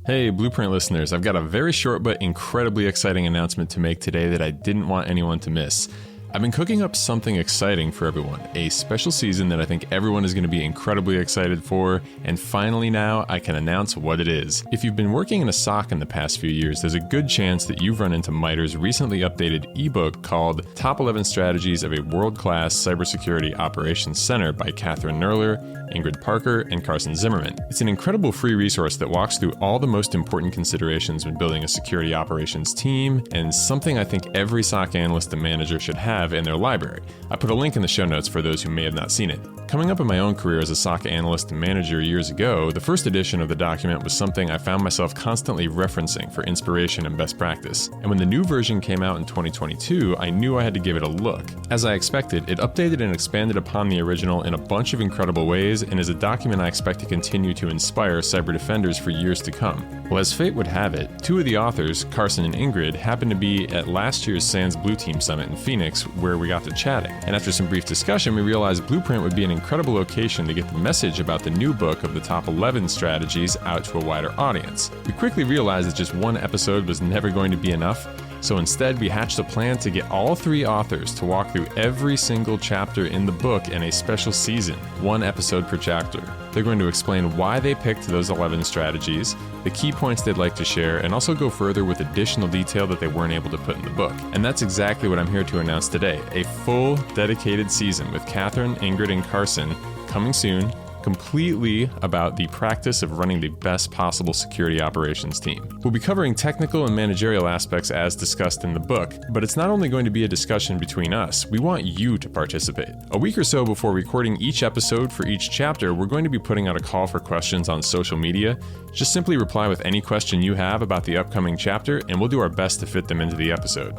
Hey, Blueprint listeners, I've got a very short but incredibly exciting announcement to make today that I didn't want anyone to miss. I've been cooking up something exciting for everyone, a special season that I think everyone is going to be incredibly excited for, and finally now I can announce what it is. If you've been working in a SOC in the past few years, there's a good chance that you've run into MITRE's recently updated ebook called Top 11 Strategies of a World-Class Cybersecurity Operations Center by Kat Knerler, Ingrid Parker, and Carson Zimmerman. It's an incredible free resource that walks through all the most important considerations when building a security operations team, and something I think every SOC analyst and manager should have in their library. I put a link in the show notes for those who may have not seen it. Coming up in my own career as a SOC analyst and manager years ago, the first edition of the document was something I found myself constantly referencing for inspiration and best practice. And when the new version came out in 2022, I knew I had to give it a look. As I expected, it updated and expanded upon the original in a bunch of incredible ways, and is a document I expect to continue to inspire cyber defenders for years to come. Well, as fate would have it, two of the authors, Carson and Ingrid, happened to be at last year's SANS Blue Team Summit in Phoenix, where we got to chatting. And after some brief discussion, we realized Blueprint would be an incredible location to get the message about the new book of the top 11 strategies out to a wider audience. We quickly realized that just one episode was never going to be enough, so instead we hatched a plan to get all three authors to walk through every single chapter in the book in a special season, one episode per chapter. They're going to explain why they picked those 11 strategies, the key points they'd like to share, and also go further with additional detail that they weren't able to put in the book. And that's exactly what I'm here to announce today, a full, dedicated season with Catherine, Ingrid, and Carson coming soon, completely about the practice of running the best possible security operations team. We'll be covering technical and managerial aspects as discussed in the book, but it's not only going to be a discussion between us, we want you to participate. A week or so before recording each episode for each chapter, we're going to be putting out a call for questions on social media. Just simply reply with any question you have about the upcoming chapter, and we'll do our best to fit them into the episode.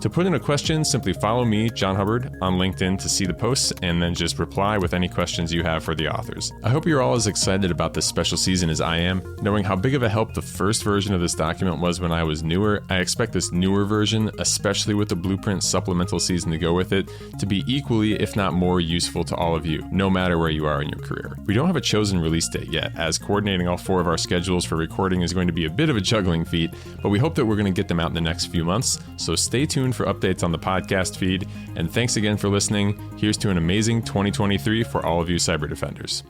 To put in a question, simply follow me, John Hubbard, on LinkedIn to see the posts, and then just reply with any questions you have for the authors. I hope you're all as excited about this special season as I am. Knowing how big of a help the first version of this document was when I was newer, I expect this newer version, especially with the Blueprint supplemental season to go with it, to be equally, if not more, useful to all of you, no matter where you are in your career. We don't have a chosen release date yet, as coordinating all four of our schedules for recording is going to be a bit of a juggling feat, but we hope that we're going to get them out in the next few months, so stay tuned for updates on the podcast feed, and thanks again for listening. Here's to an amazing 2023 for all of you cyber defenders.